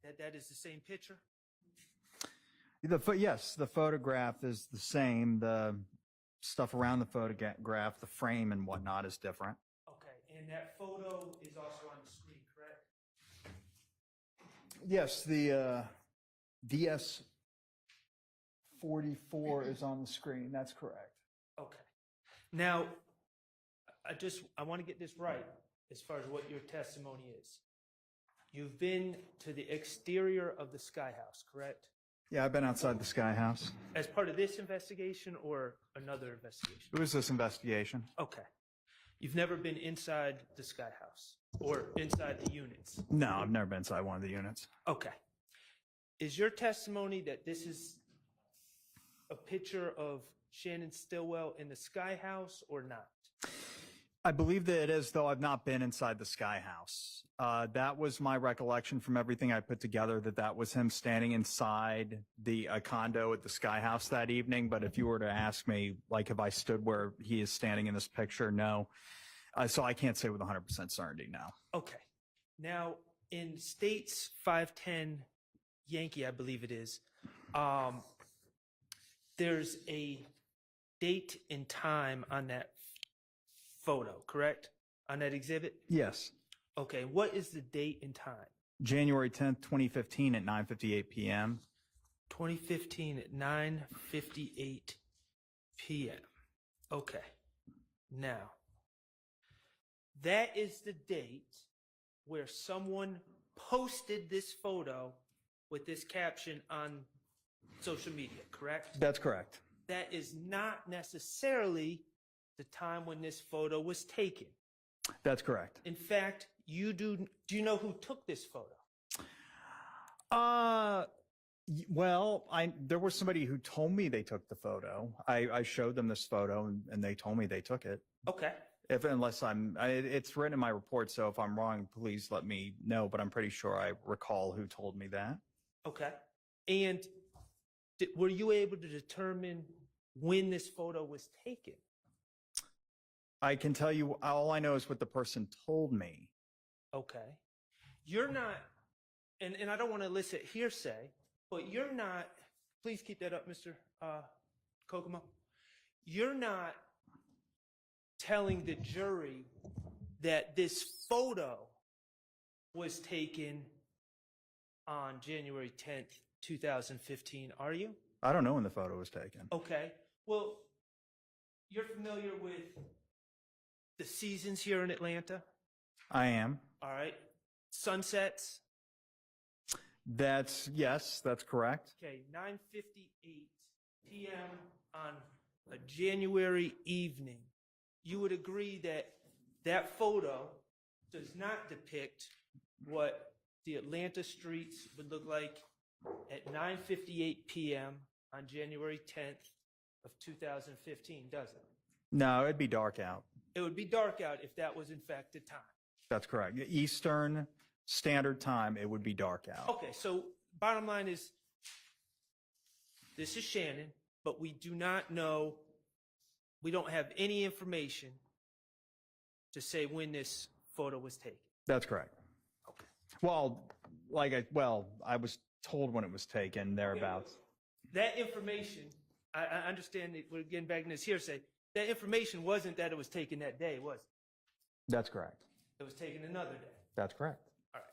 that is the same picture? Yes, the photograph is the same. The stuff around the photograph, the frame and whatnot is different. Okay, and that photo is also on the screen, correct? Yes, the DS44 is on the screen. That's correct. Okay. Now, I want to get this right as far as what your testimony is. You've been to the exterior of the Sky House, correct? Yeah, I've been outside the Sky House. As part of this investigation or another investigation? It was this investigation. Okay. You've never been inside the Sky House or inside the units? No, I've never been inside one of the units. Okay. Is your testimony that this is a picture of Shannon Stillwell in the Sky House or not? I believe that it is, though I've not been inside the Sky House. That was my recollection from everything I put together, that was him standing inside the condo at the Sky House that evening. But if you were to ask me, like, if I stood where he is standing in this picture, no. So I can't say with 100% certainty, no. Okay. Now, in States 510 Yankee, I believe it is, there's a date and time on that photo, correct? On that exhibit? Yes. Okay, what is the date and time? January 10th, 2015 at 9:58 p.m. 2015 at 9:58 p.m. Okay. Now, that is the date where someone posted this photo with this caption on social media, correct? That's correct. That is not necessarily the time when this photo was taken. That's correct. In fact, do you know who took this photo? Well, there was somebody who told me they took the photo. I showed them this photo and they told me they took it. Okay. It's written in my report, so if I'm wrong, please let me know, but I'm pretty sure I recall who told me that. Okay. And were you able to determine when this photo was taken? I can tell you, all I know is what the person told me. Okay. You're not, and I don't want to elicit hearsay, but you're not, please keep that up, Mr. Kokomo. You're not telling the jury that this photo was taken on January 10th, 2015, are you? I don't know when the photo was taken. Okay. Well, you're familiar with the seasons here in Atlanta? I am. All right. Sunsets? Yes, that's correct. Okay, 9:58 p.m. on a January evening. You would agree that that photo does not depict what the Atlanta streets would look like at 9:58 p.m. on January 10th of 2015, does it? No, it'd be dark out. It would be dark out if that was in fact the time. That's correct. Eastern Standard Time, it would be dark out. Okay, so bottom line is, this is Shannon, but we do not know, we don't have any information to say when this photo was taken. That's correct. Okay. Well, I was told when it was taken, thereabouts. That information, I understand that we're getting back in this hearsay. That information wasn't that it was taken that day, was it? That's correct. It was taken another day. That's correct. All right.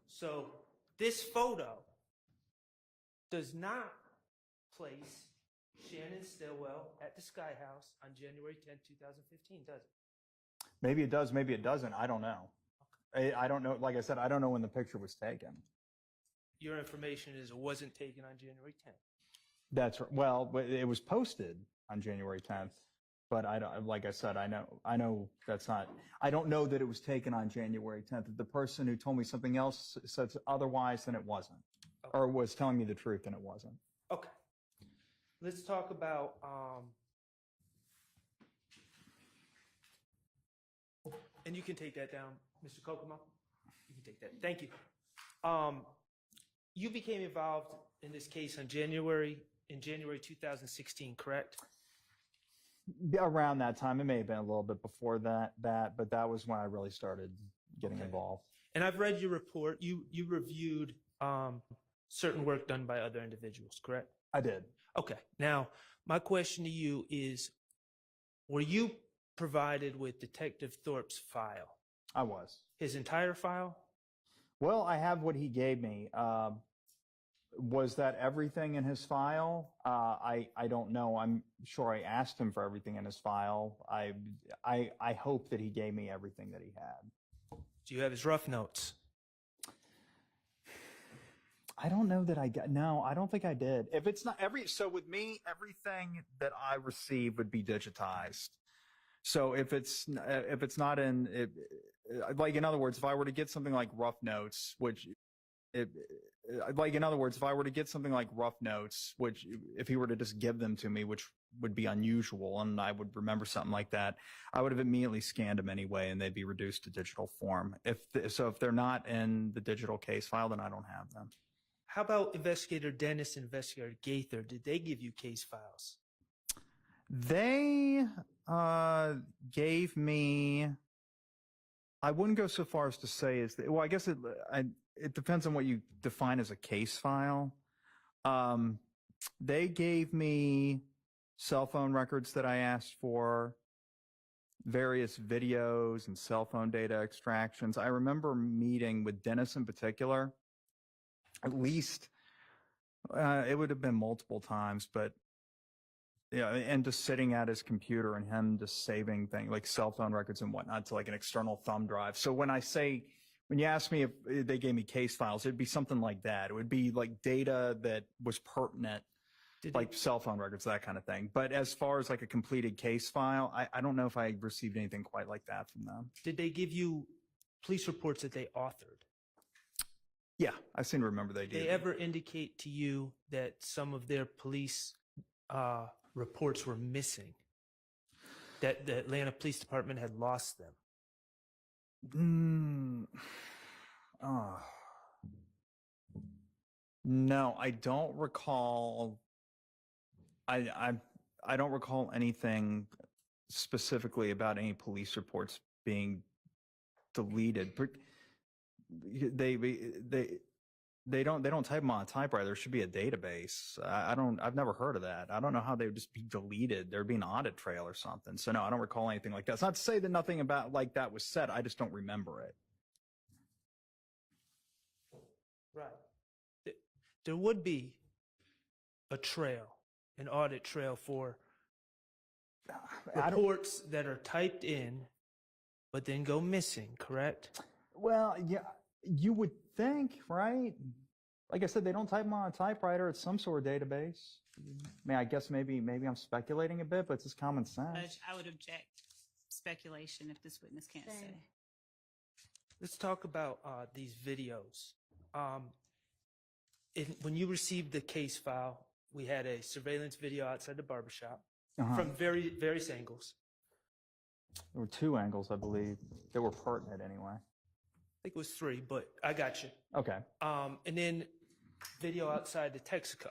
So this photo does not place Shannon Stillwell at the Sky House on January 10th, 2015, does it? Maybe it does, maybe it doesn't. I don't know. I don't know. Like I said, I don't know when the picture was taken. Your information is it wasn't taken on January 10th. That's right. Well, it was posted on January 10th, but I don't. Like I said, I know that's not. I don't know that it was taken on January 10th. If the person who told me something else said otherwise, then it wasn't, Okay. or was telling me the truth, then it wasn't. Okay. Let's talk about and you can take that down, Mr. Kokomo. You can take that. Thank you. You became involved in this case in January 2016, correct? Around that time. It may have been a little bit before that, but that was when I really started getting involved. And I've read your report. You reviewed certain work done by other individuals, correct? I did. Okay. Now, my question to you is, were you provided with Detective Thorpe's file? I was. His entire file? Well, I have what he gave me. Was that everything in his file? I don't know. I'm sure I asked him for everything in his file. I hope that he gave me everything that he had. Do you have his rough notes? I don't know that I got. No, I don't think I did. If it's not so with me, everything that I receive would be digitized. So if it's not in, like in other words, if I were to get something like rough notes, which if I were to get something like rough notes, which if he were to just give them to me, which would be unusual, and I would remember something like that, I would have immediately scanned them anyway, and they'd be reduced to digital form. If they're not in the digital case file, then I don't have them. How about Investigator Dennis and Investigator Gaither? Did they give you case files? They gave me. I wouldn't go so far as to say well, I guess it depends on what you define as a case file. They gave me cell phone records that I asked for, various videos and cell phone data extractions. I remember meeting with Dennis in particular, at least it would have been multiple times, but yeah, and just sitting at his computer and him just saving things like cell phone records and whatnot to like an external thumb drive. So when you ask me if they gave me case files, it'd be something like that. It would be like data that was pertinent, like cell phone records, that kind of thing. But as far as like a completed case file, I don't know if I received anything quite like that from them. Did they give you police reports that they authored? Yeah, I seem to remember they did. Did they ever indicate to you that some of their police reports were missing, that the Atlanta Police Department had lost them? No, I don't recall. I don't recall anything specifically about any police reports being deleted. They don't type them on a typewriter. There should be a database. I've never heard of that. I don't know how they would just be deleted. There'd be an audit trail or something. So no, I don't recall anything like that. It's not to say that nothing about like that was said. I just don't remember it. Right. There would be a trail, an audit trail for reports that are typed in, but then go missing, correct? Well, yeah, you would think, right? Like I said, they don't type them on a typewriter. It's some sort of database. I mean, I guess maybe I'm speculating a bit, but it's just common sense. Judge, I would object speculation if this witness can't say. Let's talk about these videos. When you received the case file, we had a surveillance video outside the barbershop from various angles. There were 2 angles, I believe, that were pertinent anyway. I think it was 3, but I got you. Okay. And then video outside the Texaco.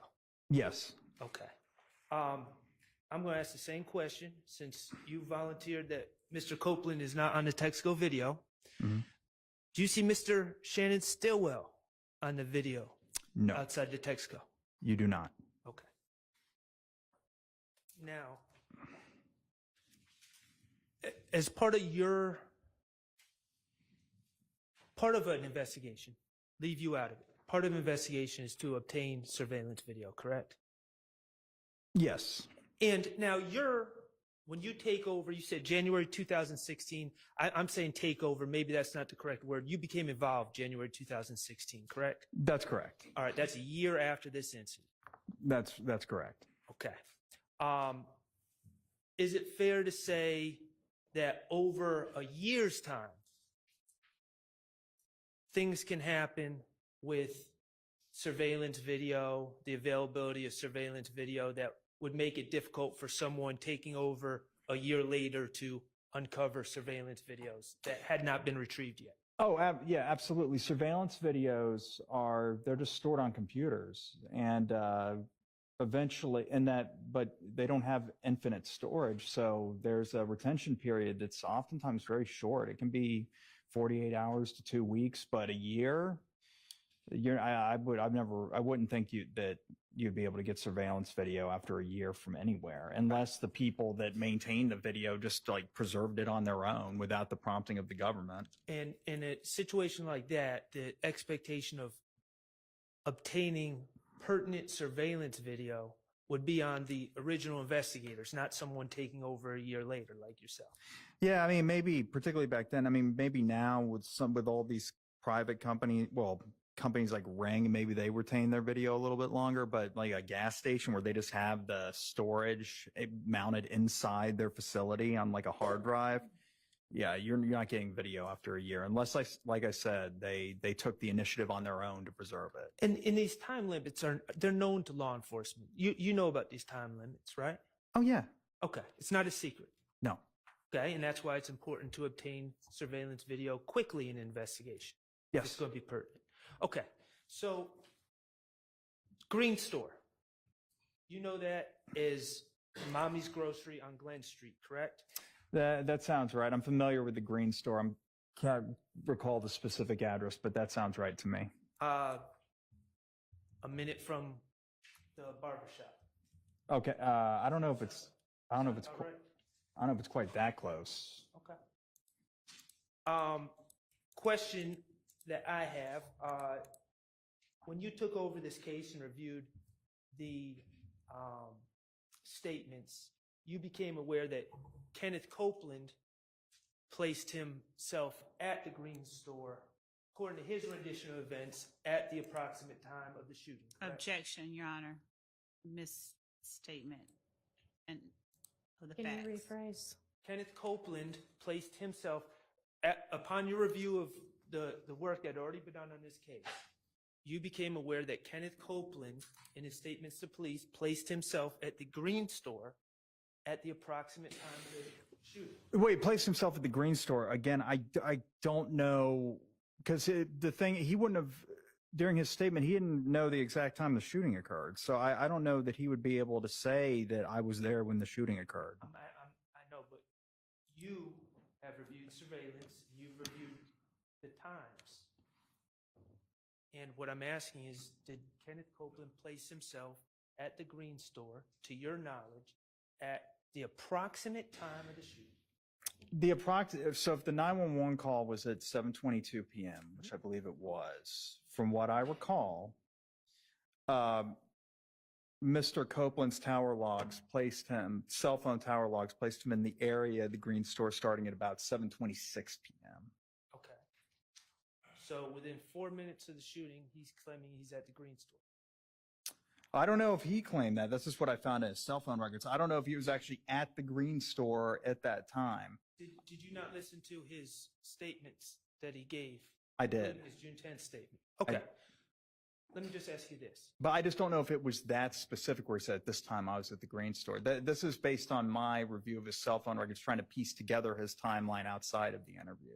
Yes. Okay. I'm going to ask the same question since you volunteered that Mr. Copeland is not on the Texaco video. Mm-hmm. Do you see Mr. Shannon Stillwell on the video? No. Outside the Texaco? You do not. Okay. Now, as part of an investigation, leave you out of it. Part of an investigation is to obtain surveillance video, correct? Yes. And now when you take over, you said January 2016. I'm saying take over. Maybe that's not the correct word. You became involved January 2016, correct? That's correct. All right. That's a year after this incident. That's correct. Okay. Is it fair to say that over a year's time, things can happen with surveillance video, the availability of surveillance video that would make it difficult for someone taking over a year later to uncover surveillance videos that had not been retrieved yet? Oh, yeah, absolutely. Surveillance videos they're just stored on computers. And Eventually, but they don't have infinite storage. So there's a retention period that's oftentimes very short. It can be 48 hours to 2 weeks, but a year, I wouldn't think that you'd be able to get surveillance video after a year from anywhere, unless the people that maintain the video just like preserved it on their own without the prompting of the government. And in a situation like that, the expectation of obtaining pertinent surveillance video would be on the original investigators, not someone taking over a year later like yourself. Yeah, I mean, maybe particularly back then. I mean, maybe now with all these private companies like Ring, maybe they retain their video a little bit longer, but like a gas station where they just have the storage mounted inside their facility on like a hard drive. Yeah, you're not getting video after a year unless, like I said, they took the initiative on their own to preserve it. And these time limits they're known to law enforcement. You know about these time limits, right? Oh yeah. Okay, it's not a secret. No. Okay, and that's why it's important to obtain surveillance video quickly in an investigation. Yes. It's going to be pertinent. Okay, so Green Store. You know that is Mommy's Grocery on Glen Street, correct? That sounds right. I'm familiar with the Green Store. I can't recall the specific address, but that sounds right to me. A minute from the barbershop. Okay. I don't know if it's quite that close. Okay. Question that I have, when you took over this case and reviewed the statements, you became aware that Kenneth Copeland placed himself at the Green Store, according to his rendition of events, at the approximate time of the shooting. Correct? Objection, Your Honor. Misstatement and of the Can facts. you rephrase? Kenneth Copeland placed himself, upon your review of the work that had already been done on this case, you became aware that Kenneth Copeland, in his statements to police, placed himself at the Green Store at the approximate time of the shooting. Wait, placed himself at the Green Store again. I don't know, because the thing, he wouldn't have, during his statement, he didn't know the exact time the shooting occurred. So I don't know that he would be able to say that I was there when the shooting occurred. I know, but you have reviewed surveillance, you've reviewed the times. And what I'm asking is, did Kenneth Copeland place himself at the Green Store, to your knowledge, at the approximate time of the shooting? So if the 911 call was at 7:22 p.m., which I believe it was, from what I recall, Mr. Copeland's cell phone tower logs placed him in the area of the Green Store starting at about 7:26 p.m. Okay. So within 4 minutes of the shooting, he's claiming he's at the Green Store. I don't know if he claimed that. That's just what I found in his cell phone records. I don't know if he was actually at the Green Store at that time. Did you not listen to his statements that he gave? I did. His June 10th statement. Okay. Let me just ask you this. But I just don't know if it was that specific where he said, at this time I was at the Green Store. This is based on my review of his cell phone records, trying to piece together his timeline outside of the interview.